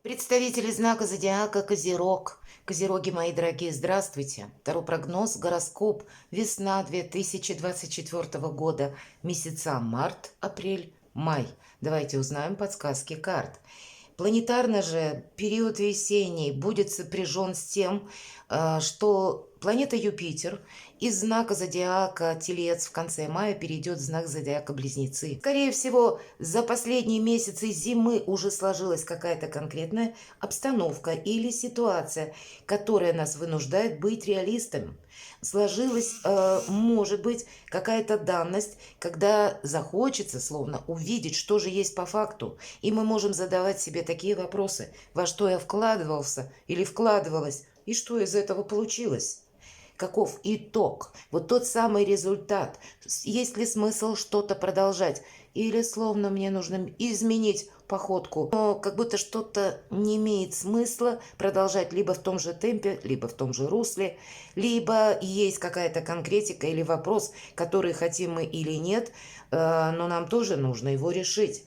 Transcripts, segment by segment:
Представители знака зодиака Козерог. Козероги, мои дорогие, здравствуйте. Второй прогноз, гороскоп, весна 2024 года, месяца март, апрель, май. Давайте узнаем подсказки карт. Планетарно же период весенний будет сопряжен с тем, что планета Юпитер из знака зодиака Телец в конце мая перейдет в знак зодиака Близнецы. Скорее всего, за последние месяцы зимы уже сложилась какая-то конкретная обстановка или ситуация, которая нас вынуждает быть реалистами. Сложилась, может быть, какая-то данность, когда захочется словно увидеть, что же есть по факту. И мы можем задавать себе такие вопросы: во что я вкладывался или вкладывалась, и что из этого получилось? Каков итог? Вот тот самый результат. Есть ли смысл что-то продолжать? Или словно мне нужно изменить походку, но как будто что-то не имеет смысла продолжать либо в том же темпе, либо в том же русле, либо есть какая-то конкретика или вопрос, который хотим мы или нет, но нам тоже нужно его решить.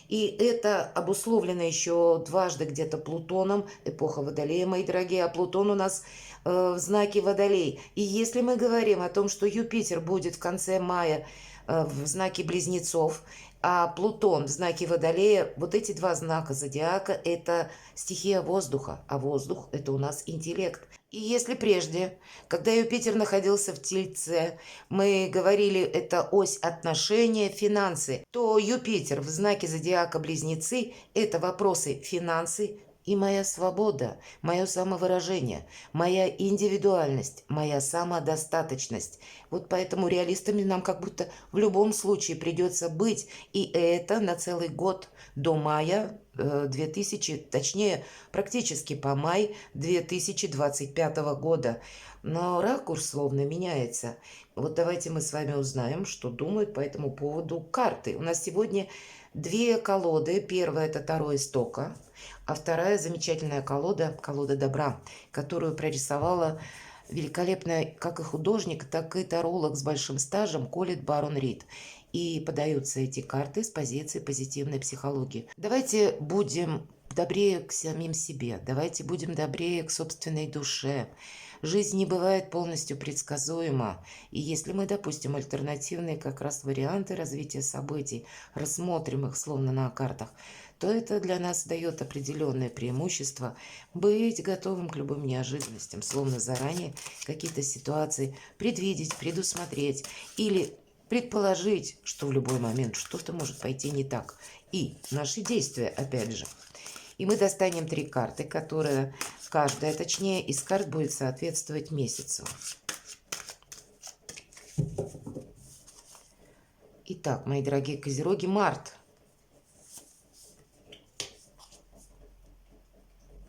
И это обусловлено еще дважды где-то Плутоном, эпоха Водолея, мои дорогие, а Плутон у нас в знаке Водолей. И если мы говорим о том, что Юпитер будет в конце мая в знаке Близнецов, а Плутон в знаке Водолея, вот эти два знака зодиака – это стихия воздуха, а воздух – это у нас интеллект. И если прежде, когда Юпитер находился в Тельце, мы говорили, это ось отношения, финансы, то Юпитер в знаке зодиака Близнецы – это вопросы финансы, и моя свобода, мое самовыражение, моя индивидуальность, моя самодостаточность. Вот поэтому реалистами нам как будто в любом случае придется быть. И это на целый год до мая 2000, точнее, практически по май 2025 года. Но ракурс словно меняется. Вот давайте мы с вами узнаем, что думают по этому поводу карты. У нас сегодня две колоды. Первая – это Таро Истока, а вторая замечательная колода, колода добра, которую прорисовала великолепная как и художник, так и таролог с большим стажем Колет Барон Рид. И подаются эти карты с позиции позитивной психологии. Давайте будем добрее к самим себе, давайте будем добрее к собственной душе. Жизнь не бывает полностью предсказуема, и если мы допустим альтернативные как раз варианты развития событий, рассмотрим их словно на картах, то это для нас дает определенное преимущество быть готовым к любым неожиданностям, словно заранее какие-то ситуации предвидеть, предусмотреть или предположить, что в любой момент что-то может пойти не так. И наши действия, опять же. И мы достанем три карты, которые каждая, точнее, из карт будет соответствовать месяцу. Итак, мои дорогие козероги, март.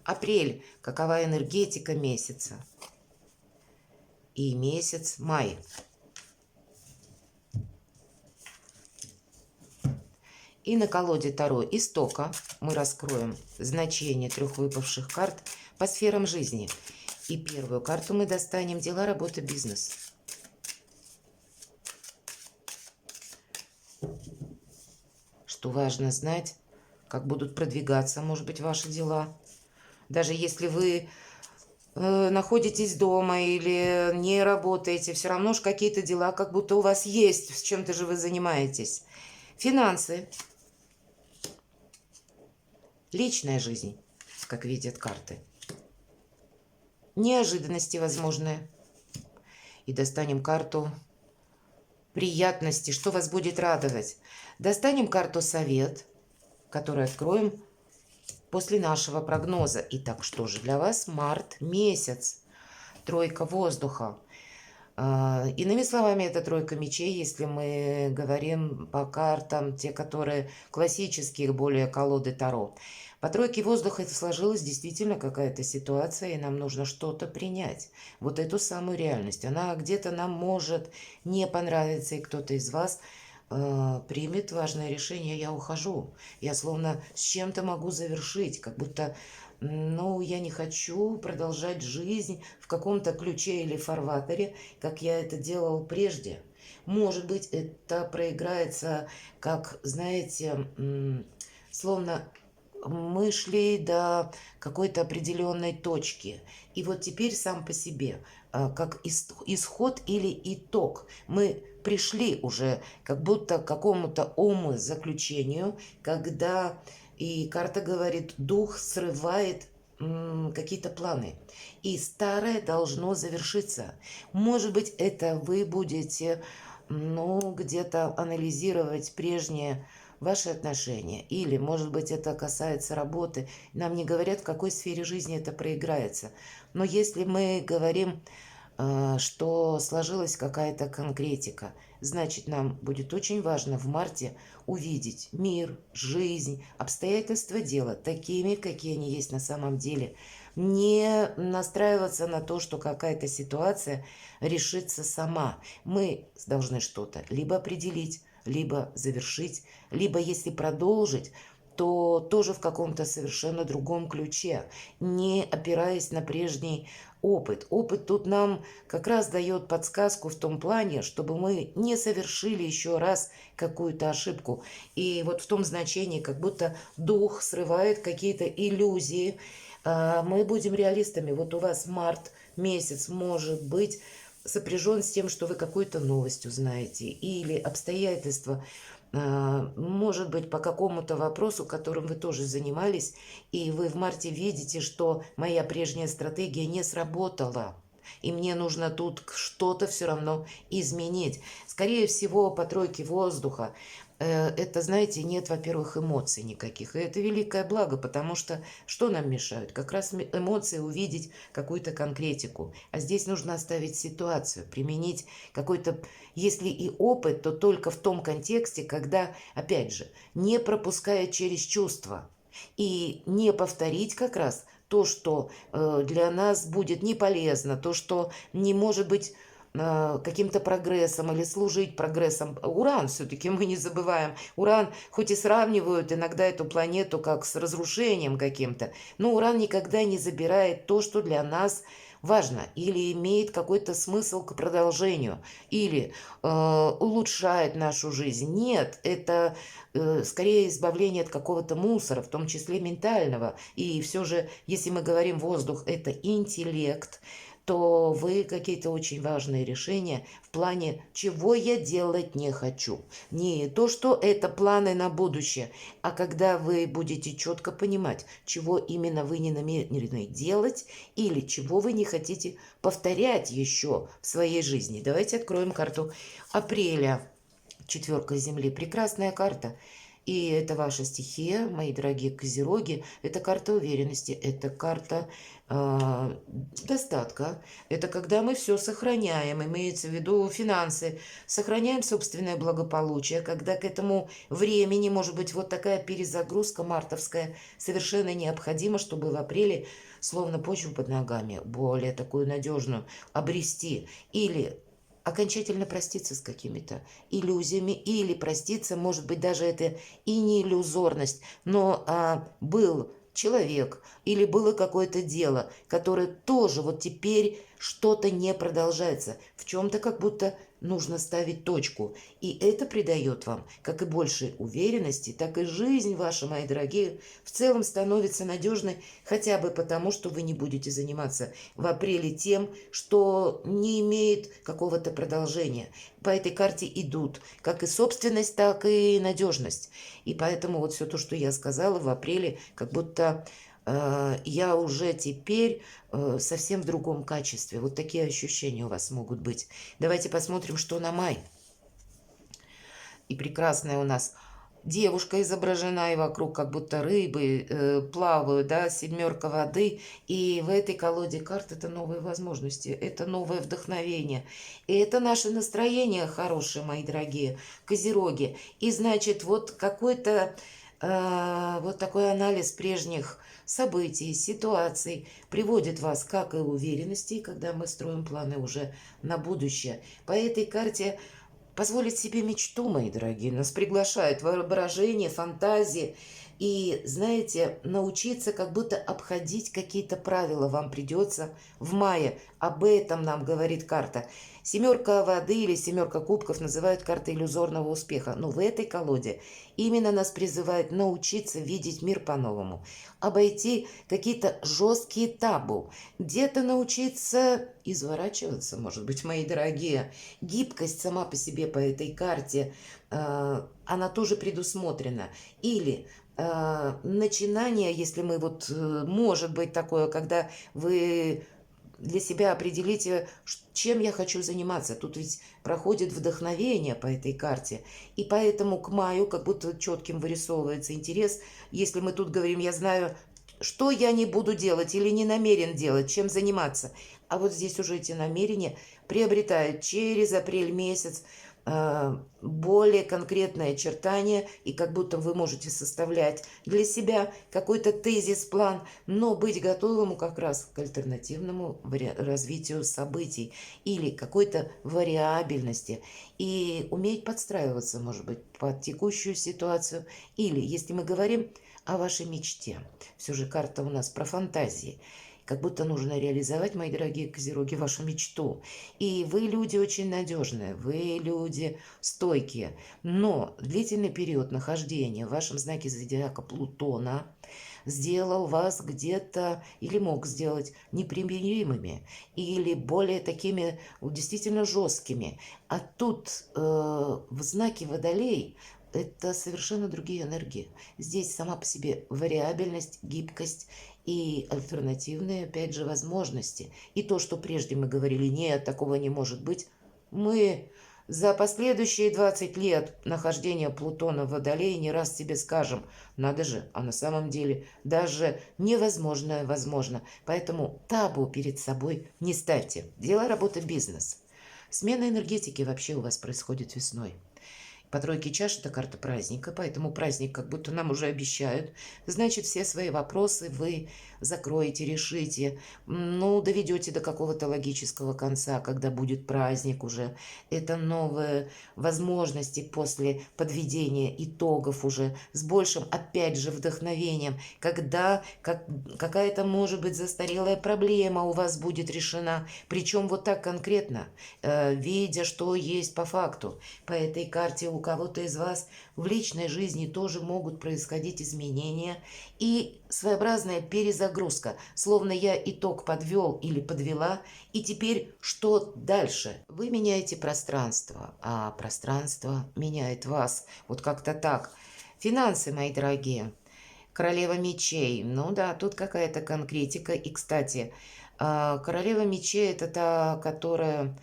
Апрель. Какова энергетика месяца? И месяц май. И на колоде Таро Истока мы раскроем значение трех выпавших карт по сферам жизни. И первую карту мы достанем: дела, работа, бизнес. Что важно знать, как будут продвигаться, может быть, ваши дела. Даже если вы находитесь дома или не работаете, все равно же какие-то дела как будто у вас есть, с чем-то же вы занимаетесь. Финансы. Личная жизнь, как видят карты. Неожиданности возможные. И достанем карту приятности, что вас будет радовать. Достанем карту совет, которую откроем после нашего прогноза. Итак, что же для вас март месяц? Тройка воздуха. Иными словами, это тройка мечей, если мы говорим по картам, те, которые классические, более колоды Таро. По тройке воздуха это сложилась действительно какая-то ситуация, и нам нужно что-то принять. Вот эту самую реальность. Она где-то нам может не понравиться, и кто-то из вас примет важное решение: я ухожу. Я словно с чем-то могу завершить, как будто ну, я не хочу продолжать жизнь в каком-то ключе или фарватере, как я это делал прежде. Может быть, это проиграется, как, знаете, словно мы шли до какой-то определенной точки. И вот теперь сам по себе, как исход или итог, мы пришли уже как будто к какому-то умозаключению, когда и карта говорит, дух срывает какие-то планы. И старое должно завершиться. Может быть, это вы будете, ну, где-то анализировать прежние ваши отношения. Или, может быть, это касается работы. Нам не говорят, в какой сфере жизни это проиграется. Но если мы говорим, что сложилась какая-то конкретика, значит, нам будет очень важно в марте увидеть мир, жизнь, обстоятельства дела такими, какие они есть на самом деле. Не настраиваться на то, что какая-то ситуация решится сама. Мы должны что-то либо определить, либо завершить, либо если продолжить, то тоже в каком-то совершенно другом ключе, не опираясь на прежний опыт. Опыт тут нам как раз дает подсказку в том плане, чтобы мы не совершили еще раз какую-то ошибку. И вот в том значении, как будто дух срывает какие-то иллюзии. Мы будем реалистами. Вот у вас март месяц может быть сопряжен с тем, что вы какую-то новость узнаете или обстоятельства, может быть, по какому-то вопросу, которым вы тоже занимались, и вы в марте видите, что моя прежняя стратегия не сработала, и мне нужно тут что-то все равно изменить. Скорее всего, по тройке воздуха это, знаете, нет, во-первых, эмоций никаких. И это великое благо, потому что нам мешают? Как раз эмоции увидеть какую-то конкретику. А здесь нужно оставить ситуацию, применить какой-то, если и опыт, то только в том контексте, когда, опять же, не пропуская через чувства. И не повторить как раз то, что для нас будет не полезно, то, что не может быть каким-то прогрессом или служить прогрессом. Уран все-таки мы не забываем. Уран, хоть и сравнивают иногда эту планету как с разрушением каким-то, но Уран никогда не забирает то, что для нас важно или имеет какой-то смысл к продолжению, или улучшает нашу жизнь. Нет, это скорее избавление от какого-то мусора, в том числе ментального. И все же, если мы говорим воздух, это интеллект, то вы какие-то очень важные решения в плане, чего я делать не хочу. Не то, что это планы на будущее, а когда вы будете четко понимать, чего именно вы не намерены делать или чего вы не хотите повторять еще в своей жизни. Давайте откроем карту апреля. Четверка Земли. Прекрасная карта. И это ваша стихия, мои дорогие козероги. Это карта уверенности, это карта достатка. Это когда мы все сохраняем, имеется в виду финансы, сохраняем собственное благополучие, когда к этому времени, может быть, вот такая перезагрузка мартовская совершенно необходима, чтобы в апреле словно почву под ногами, более такую надежную, обрести. Или окончательно проститься с какими-то иллюзиями, или проститься, может быть, даже это и не иллюзорность, но был человек или было какое-то дело, которое тоже вот теперь что-то не продолжается, в чем-то как будто нужно ставить точку. И это придает вам как и большей уверенности, так и жизнь ваша, мои дорогие, в целом становится надежной хотя бы потому, что вы не будете заниматься в апреле тем, что не имеет какого-то продолжения. По этой карте идут как и собственность, так и надежность. И поэтому вот все то, что я сказала в апреле, как будто я уже теперь совсем в другом качестве. Вот такие ощущения у вас могут быть. Давайте посмотрим, что на май. И прекрасная у нас девушка изображена, и вокруг как будто рыбы плавают, да, семерка воды. И в этой колоде карт это новые возможности, это новое вдохновение. И это наше настроение хорошее, мои дорогие козероги. И значит, вот какой-то вот такой анализ прежних событий, ситуаций приводит вас как и уверенности, когда мы строим планы уже на будущее. По этой карте позволить себе мечту, мои дорогие, нас приглашает воображение, фантазии. И, знаете, научиться как будто обходить какие-то правила вам придется в мае. Об этом нам говорит карта. Семерка воды или семерка кубков называют картой иллюзорного успеха. Но в этой колоде именно нас призывает научиться видеть мир по-новому, обойти какие-то жесткие табу, где-то научиться изворачиваться, может быть, мои дорогие. Гибкость сама по себе по этой карте, она тоже предусмотрена. Или начинание, если мы вот, может быть такое, когда вы для себя определите, чем я хочу заниматься. Тут ведь проходит вдохновение по этой карте. И поэтому к маю как будто четким вырисовывается интерес. Если мы тут говорим, я знаю, что я не буду делать или не намерен делать, чем заниматься. А вот здесь уже эти намерения приобретают через апрель месяц более конкретное очертание, и как будто вы можете составлять для себя какой-то тезис-план, но быть готовым как раз к альтернативному развитию событий или какой-то вариабельности, и уметь подстраиваться, может быть, под текущую ситуацию. Или, если мы говорим о вашей мечте, все же карта у нас про фантазии, как будто нужно реализовать, мои дорогие козероги, вашу мечту. И вы люди очень надежные, вы люди стойкие. Но длительный период нахождения в вашем знаке зодиака Плутона сделал вас где-то или мог сделать непримиримыми или более такими действительно жесткими. А тут в знаке Водолей это совершенно другие энергии. Здесь сама по себе вариабельность, гибкость и альтернативные, опять же, возможности. И то, что прежде мы говорили, нет, такого не может быть, мы за последующие 20 лет нахождения Плутона в Водолее не раз себе скажем, надо же, а на самом деле даже невозможное возможно. Поэтому табу перед собой не ставьте. Дело, работа, бизнес. Смена энергетики вообще у вас происходит весной. По тройке чаш это карта праздника, поэтому праздник как будто нам уже обещают. Значит, все свои вопросы вы закроете, решите, ну, доведете до какого-то логического конца, когда будет праздник уже. Это новые возможности после подведения итогов уже с большим, опять же, вдохновением, когда какая-то, может быть, застарелая проблема у вас будет решена, причем вот так конкретно, видя, что есть по факту. По этой карте у кого-то из вас в личной жизни тоже могут происходить изменения и своеобразная перезагрузка, словно я итог подвел или подвела, и теперь что дальше? Вы меняете пространство, а пространство меняет вас. Вот как-то так. Финансы, мои дорогие. Королева мечей. Ну да, тут какая-то конкретика. И, кстати, королева мечей это та, которая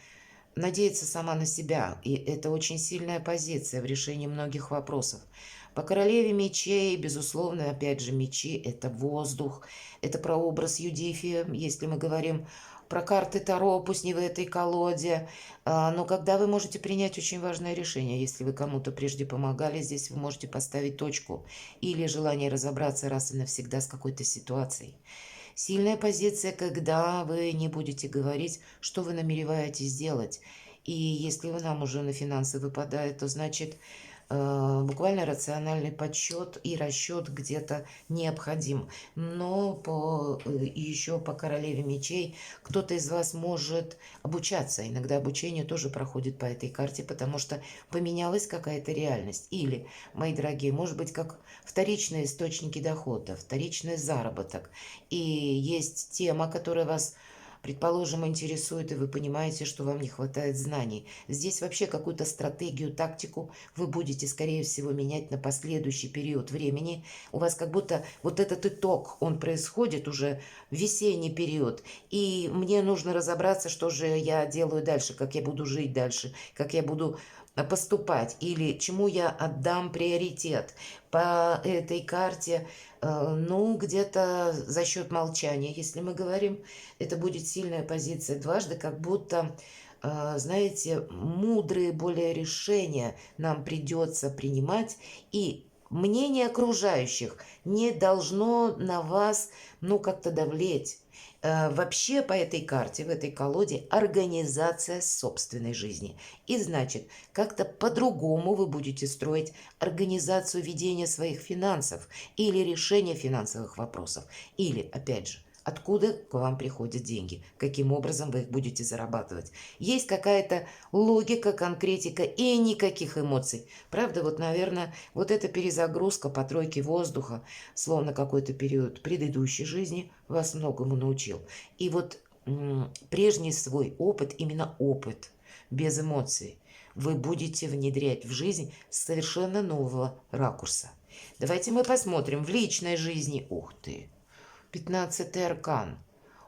надеяться сама на себя, и это очень сильная позиция в решении многих вопросов. По королеве мечей, безусловно, опять же, мечи – это воздух, это прообраз Юдифи, если мы говорим про карты Таро, пусть не в этой колоде, но когда вы можете принять очень важное решение, если вы кому-то прежде помогали, здесь вы можете поставить точку или желание разобраться раз и навсегда с какой-то ситуацией. Сильная позиция, когда вы не будете говорить, что вы намереваетесь сделать. И если вы нам уже на финансы выпадает, то значит буквально рациональный подсчет и расчет где-то необходим. Но еще по королеве мечей кто-то из вас может обучаться. Иногда обучение тоже проходит по этой карте, потому что поменялась какая-то реальность. Или, мои дорогие, может быть, как вторичные источники дохода, вторичный заработок. И есть тема, которая вас, предположим, интересует, и вы понимаете, что вам не хватает знаний. Здесь вообще какую-то стратегию, тактику вы будете, скорее всего, менять на последующий период времени. У вас как будто вот этот итог, он происходит уже в весенний период. И мне нужно разобраться, что же я делаю дальше, как я буду жить дальше, как я буду поступать или чему я отдам приоритет. По этой карте, ну, где-то за счет молчания, если мы говорим, это будет сильная позиция дважды, как будто, знаете, мудрые более решения нам придется принимать, и Мнение окружающих не должно на вас, как-то давлеть. Вообще по этой карте, в этой колоде организация собственной жизни. И значит, как-то по-другому вы будете строить организацию ведения своих финансов или решения финансовых вопросов. Или, опять же, откуда к вам приходят деньги, каким образом вы их будете зарабатывать. Есть какая-то логика, конкретика и никаких эмоций. Правда, наверное, эта перезагрузка по тройке воздуха, словно какой-то период предыдущей жизни, вас многому научил. И прежний свой опыт, именно опыт, без эмоций, вы будете внедрять в жизнь с совершенно нового ракурса. Давайте мы посмотрим в личной жизни. Ух ты! 15-й аркан.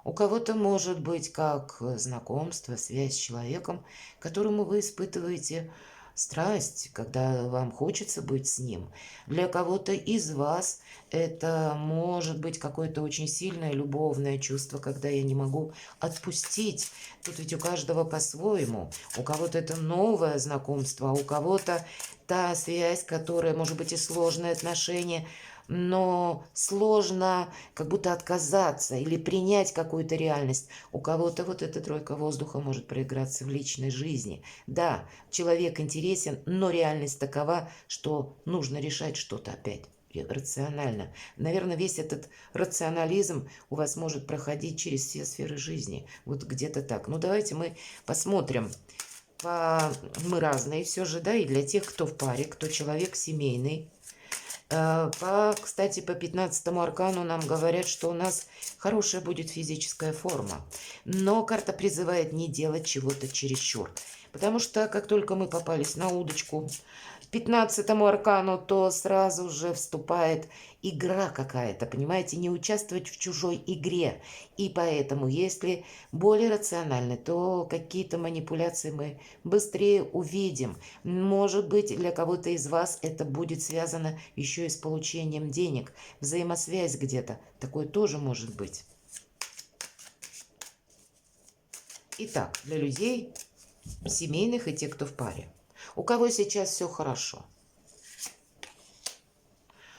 У кого-то может быть как знакомство, связь с человеком, которому вы испытываете страсть, когда вам хочется быть с ним. Для кого-то из вас это может быть какое-то очень сильное любовное чувство, когда я не могу отпустить. Тут ведь у каждого по-своему. У кого-то это новое знакомство, а у кого-то та связь, которая, может быть, и сложные отношения, но сложно как будто отказаться или принять какую-то реальность. У кого-то эта тройка воздуха может проиграться в личной жизни. Да, человек интересен, но реальность такова, что нужно решать что-то опять рационально. Наверное, весь этот рационализм у вас может проходить через все сферы жизни. Где-то так. Давайте мы посмотрим. Мы разные все же, да, и для тех, кто в паре, кто человек семейный. Кстати, по 15-му аркану нам говорят, что у нас хорошая будет физическая форма. Но карта призывает не делать чего-то чересчур. Потому что как только мы попались на удочку 15-му аркану, то сразу же вступает игра какая-то, понимаете, не участвовать в чужой игре. И поэтому, если более рационально, то какие-то манипуляции мы быстрее увидим. Может быть, для кого-то из вас это будет связано еще и с получением денег, взаимосвязь где-то. Такое тоже может быть. Итак, для людей семейных и тех, кто в паре. У кого сейчас все хорошо?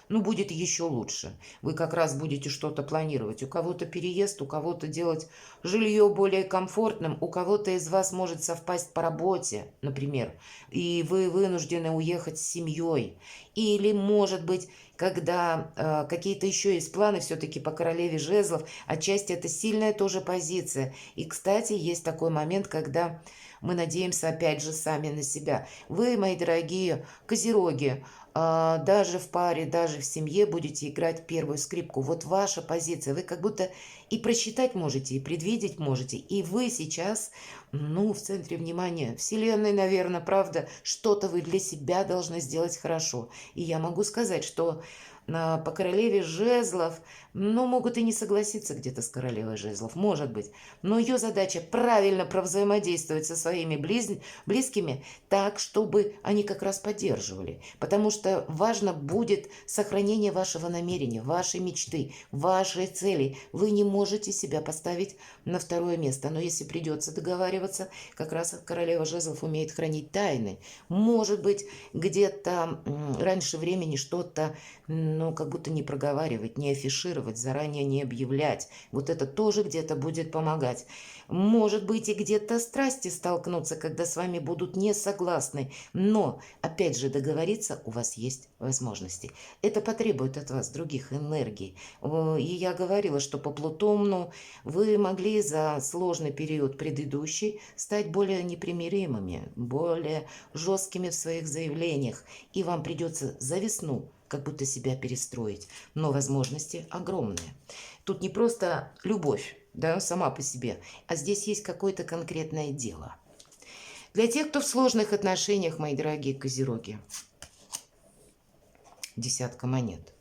Будет еще лучше. Вы как раз будете что-то планировать. У кого-то переезд, у кого-то делать жилье более комфортным, у кого-то из вас может совпасть по работе, например, и вы вынуждены уехать с семьей. Или, может быть, когда какие-то еще есть планы все-таки по королеве жезлов, отчасти это сильная тоже позиция. И, кстати, есть такой момент, когда мы надеемся опять же сами на себя. Вы, мои дорогие козероги, даже в паре, даже в семье будете играть первую скрипку. Ваша позиция. Вы как будто и просчитать можете, и предвидеть можете. И вы сейчас, в центре внимания Вселенной, наверное, правда, что-то вы для себя должны сделать хорошо. И я могу сказать, что по королеве жезлов, могут и не согласиться где-то с королевой жезлов, может быть. Но ее задача правильно провзаимодействовать со своими близкими так, чтобы они как раз поддерживали. Потому что важно будет сохранение вашего намерения, вашей мечты, вашей цели. Вы не можете себя поставить на второе место. Но если придется договариваться, как раз королева жезлов умеет хранить тайны. Может быть, где-то раньше времени что-то, как будто не проговаривать, не афишировать, заранее не объявлять. Это тоже где-то будет помогать. Может быть, и где-то страсти столкнутся, когда с вами будут не согласны. Но, опять же, договориться у вас есть возможности. Это потребует от вас других энергий. И я говорила, что по Плутону вы могли за сложный период предыдущий стать более непримиримыми, более жесткими в своих заявлениях. И вам придется за весну как будто себя перестроить. Но возможности огромные. Тут не просто любовь, да, сама по себе, а здесь есть какое-то конкретное дело. Для тех, кто в сложных отношениях, мои дорогие козероги, десятка монет.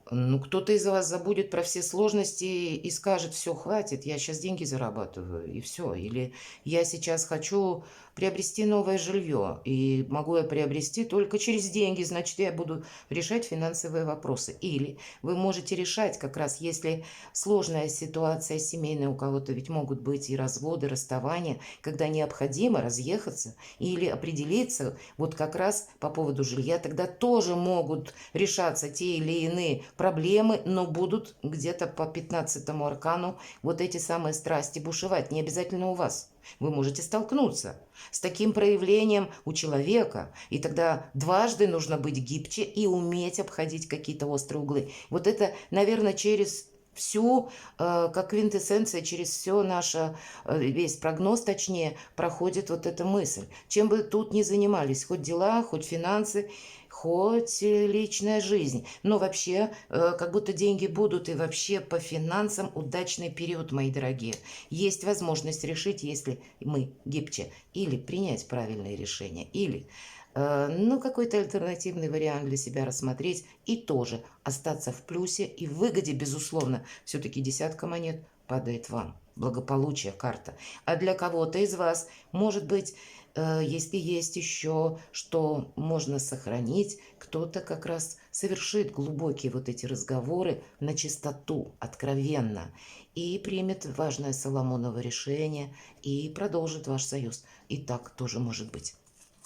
Кто-то из вас забудет про все сложности и скажет: все, хватит, я сейчас деньги зарабатываю, и все. Или я сейчас хочу приобрести новое жилье. И могу я приобрести только через деньги, значит, я буду решать финансовые вопросы. Или вы можете решать как раз, если сложная ситуация семейная, у кого-то ведь могут быть и разводы, расставания, когда необходимо разъехаться или определиться вот как раз по поводу жилья, тогда тоже могут решаться те или иные проблемы, но будут где-то по 15-му аркану вот эти самые страсти бушевать, не обязательно у вас. Вы можете столкнуться с таким проявлением у человека, и тогда дважды нужно быть гибче и уметь обходить какие-то острые углы. Вот это, наверное, через всю, как квинтэссенция, через все наше, весь прогноз, точнее, проходит вот эта мысль. Чем бы тут ни занимались, хоть дела, хоть финансы, хоть личная жизнь. Но вообще, как будто деньги будут, и вообще по финансам удачный период, мои дорогие. Есть возможность решить, если мы гибче, или принять правильное решение, или ну, какой-то альтернативный вариант для себя рассмотреть и тоже остаться в плюсе и в выгоде, безусловно. Все-таки десятка монет падает вам. Благополучие, карта. А для кого-то из вас, может быть, если есть еще, что можно сохранить, кто-то как раз совершит глубокие вот эти разговоры на чистоту, откровенно, и примет важное Соломоново решение и продолжит ваш союз. И так тоже может быть.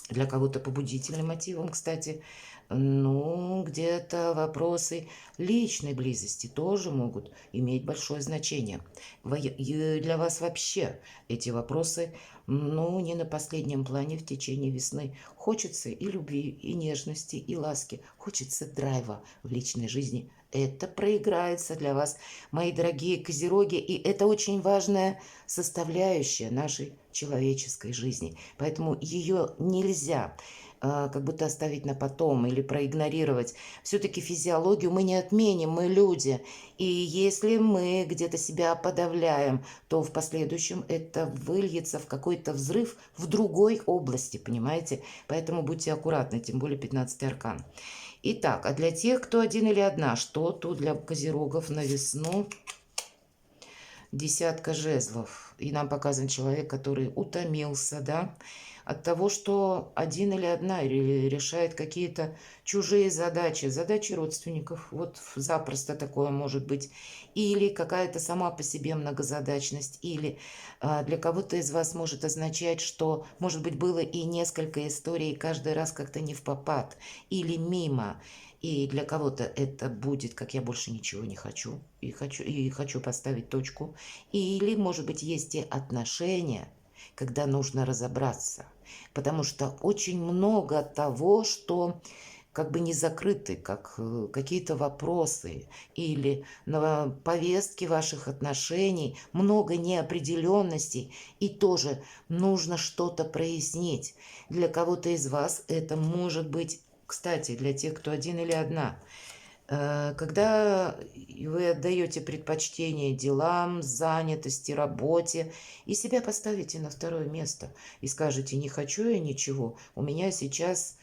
Для кого-то побудительным мотивом, кстати, ну, где-то вопросы личной близости тоже могут иметь большое значение. Для вас вообще эти вопросы, ну, не на последнем плане в течение весны. Хочется и любви, и нежности, и ласки. Хочется драйва в личной жизни. Это проиграется для вас, мои дорогие козероги, и это очень важная составляющая нашей человеческой жизни. Поэтому ее нельзя как будто оставить на потом или проигнорировать. Все-таки физиологию мы не отменим, мы люди. И если мы где-то себя подавляем, то в последующем это выльется в какой-то взрыв в другой области, понимаете? Поэтому будьте аккуратны, тем более 15-й аркан. Итак, а для тех, кто один или одна, что тут для козерогов на весну? Десятка жезлов. И нам показан человек, который утомился, да, от того, что один или одна решает какие-то чужие задачи, задачи родственников. Вот запросто такое может быть. Или какая-то сама по себе многозадачность. Или для кого-то из вас может означать, что, может быть, было и несколько историй, каждый раз как-то не впопад. Или мимо. И для кого-то это будет, как я больше ничего не хочу, и хочу поставить точку. Или, может быть, есть те отношения, когда нужно разобраться. Потому что очень много того, что как бы не закрыты, как какие-то вопросы или на повестке ваших отношений, много неопределенностей, и тоже нужно что-то прояснить. Для кого-то из вас это может быть, кстати, для тех, кто один или одна, когда вы отдаете предпочтение делам, занятости, работе, и себя поставите на второе место, и скажете: не хочу я ничего, у меня сейчас,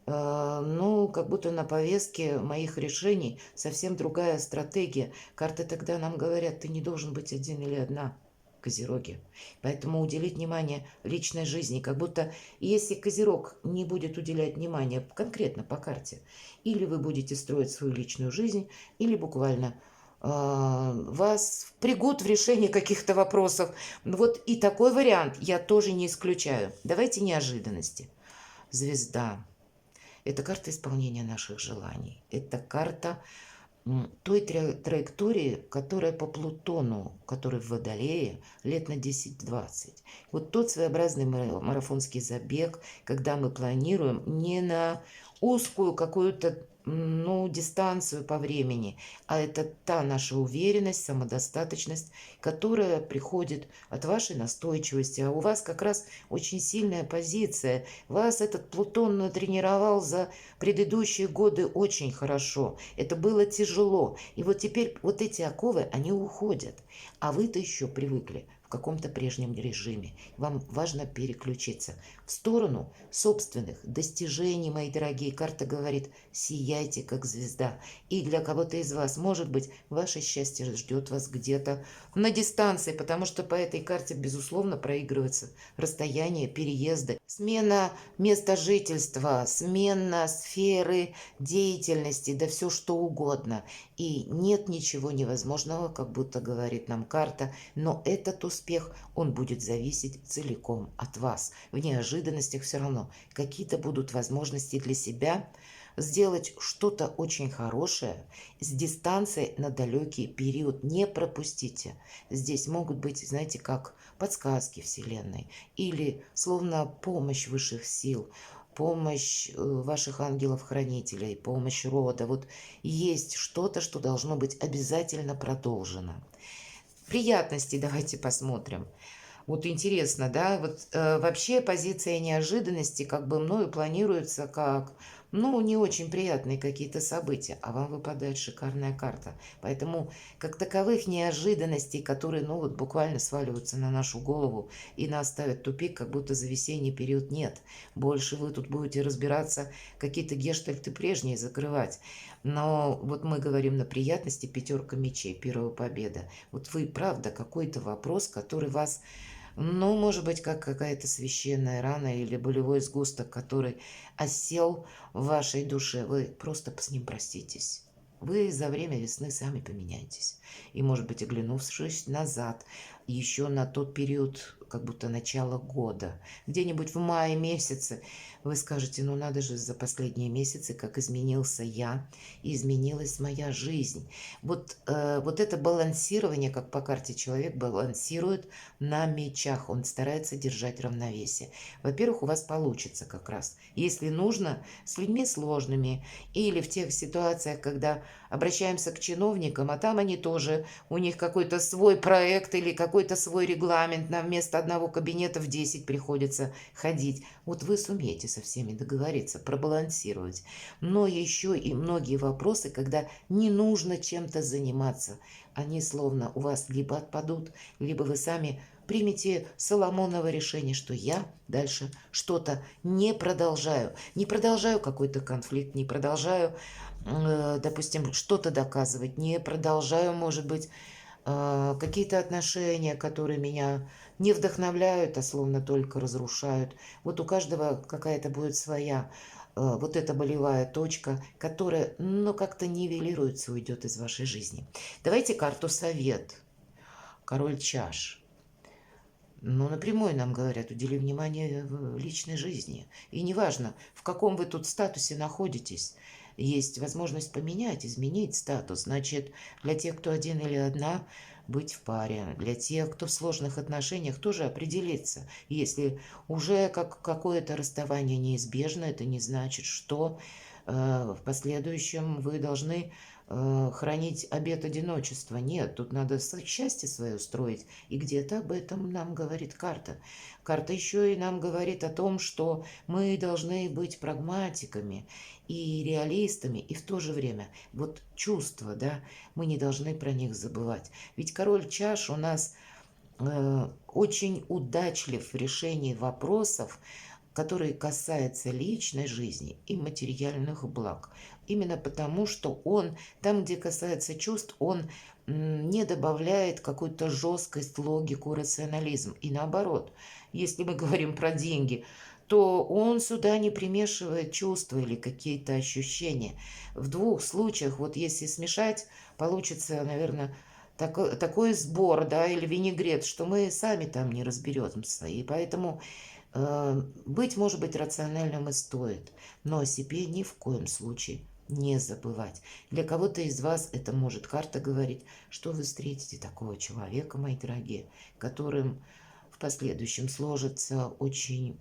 ну, как будто на повестке моих решений совсем другая стратегия. Карты тогда нам говорят: ты не должен быть один или одна, козероги. Поэтому уделить внимание личной жизни, как будто если козерог не будет уделять внимание конкретно по карте, или вы будете строить свою личную жизнь, или буквально вас впрягут в решение каких-то вопросов. Вот и такой вариант я тоже не исключаю. Давайте неожиданности. Звезда. Это карта исполнения наших желаний. Это карта той траектории, которая по Плутону, который в Водолее, лет на 10-20. Вот тот своеобразный марафонский забег, когда мы планируем не на узкую какую-то, ну, дистанцию по времени, а это та наша уверенность, самодостаточность, которая приходит от вашей настойчивости. А у вас как раз очень сильная позиция. Вас этот Плутон натренировал за предыдущие годы очень хорошо. Это было тяжело. И вот теперь вот эти оковы, они уходят. А вы-то еще привыкли в каком-то прежнем режиме. Вам важно переключиться в сторону собственных достижений, мои дорогие. Карта говорит, сияйте, как звезда. И для кого-то из вас, может быть, ваше счастье ждет вас где-то на дистанции, потому что по этой карте, безусловно, проигрывается расстояние, переезды, смена места жительства, смена сферы деятельности, да все что угодно. И нет ничего невозможного, как будто говорит нам карта, но этот успех, он будет зависеть целиком от вас. В неожиданностях все равно какие-то будут возможности для себя сделать что-то очень хорошее с дистанции на далекий период. Не пропустите. Здесь могут быть, знаете, как подсказки Вселенной или словно помощь высших сил, помощь ваших ангелов-хранителей, помощь рода. Вот есть что-то, что должно быть обязательно продолжено. Приятности давайте посмотрим. Вот интересно, да, вот вообще позиция неожиданности как бы мною планируется как, ну, не очень приятные какие-то события, а вам выпадает шикарная карта. Поэтому как таковых неожиданностей, которые, ну, вот буквально сваливаются на нашу голову и нас ставят в тупик, как будто за весенний период нет. Больше вы тут будете разбираться, какие-то гештальты прежние закрывать. Но вот мы говорим на приятности, пятерка мечей, первая победа. Вот вы, правда, какой-то вопрос, который вас, ну, может быть, как какая-то священная рана или болевой сгусток, который осел в вашей душе. Вы просто с ним проститесь. Вы за время весны сами поменяетесь. И, может быть, оглянувшись назад, еще на тот период, как будто начало года, где-нибудь в мае месяце, вы скажете, ну надо же, за последние месяцы, как изменился я, и изменилась моя жизнь. Вот это балансирование, как по карте человек балансирует на мечах, он старается держать равновесие. Во-первых, у вас получится как раз, если нужно, с людьми сложными или в тех ситуациях, когда обращаемся к чиновникам, а там они тоже, у них какой-то свой проект или какой-то свой регламент, нам вместо одного кабинета в 10 приходится ходить. Вот вы сумеете со всеми договориться, пробалансировать. Но еще и многие вопросы, когда не нужно чем-то заниматься, они словно у вас либо отпадут, либо вы сами примите Соломоново решение, что я дальше что-то не продолжаю. Не продолжаю какой-то конфликт, не продолжаю, допустим, что-то доказывать, не продолжаю, может быть, какие-то отношения, которые меня не вдохновляют, а словно только разрушают. Вот у каждого какая-то будет своя вот эта болевая точка, которая, ну, как-то нивелируется, уйдет из вашей жизни. Давайте карту совет. Король чаш. Ну, напрямую нам говорят, удели внимание личной жизни. И неважно, в каком вы тут статусе находитесь, есть возможность поменять, изменить статус. Значит, для тех, кто один или одна, быть в паре. Для тех, кто в сложных отношениях, тоже определиться. Если уже какое-то расставание неизбежно, это не значит, что в последующем вы должны хранить обет одиночества. Нет, тут надо счастье свое устроить. И где-то об этом нам говорит карта. Карта еще и нам говорит о том, что мы должны быть прагматиками и реалистами, и в то же время вот чувства, да, мы не должны про них забывать. Ведь король чаш у нас очень удачлив в решении вопросов, которые касаются личной жизни и материальных благ. Именно потому, что он, там, где касается чувств, он не добавляет какую-то жесткость, логику, рационализм. И наоборот, если мы говорим про деньги, то он сюда не примешивает чувства или какие-то ощущения. В двух случаях, вот если смешать, получится, наверное, такой сбор, да, или винегрет, что мы сами там не разберемся. И поэтому быть, может быть, рациональным и стоит, но о себе ни в коем случае не забывать. Для кого-то из вас это может карта говорить, что вы встретите такого человека, мои дорогие, которым в последующем сложатся очень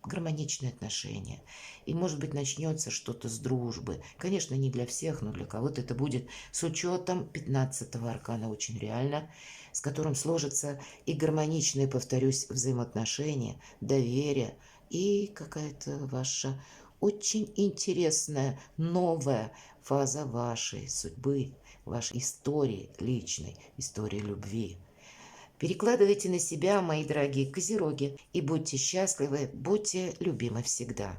гармоничные отношения. И, может быть, начнется что-то с дружбы. Конечно, не для всех, но для кого-то это будет с учетом 15-го аркана очень реально, с которым сложатся и гармоничные, повторюсь, взаимоотношения, доверие и какая-то ваша очень интересная новая фаза вашей судьбы, вашей истории личной, истории любви. Перекладывайте на себя, мои дорогие козероги, и будьте счастливы, будьте любимы всегда.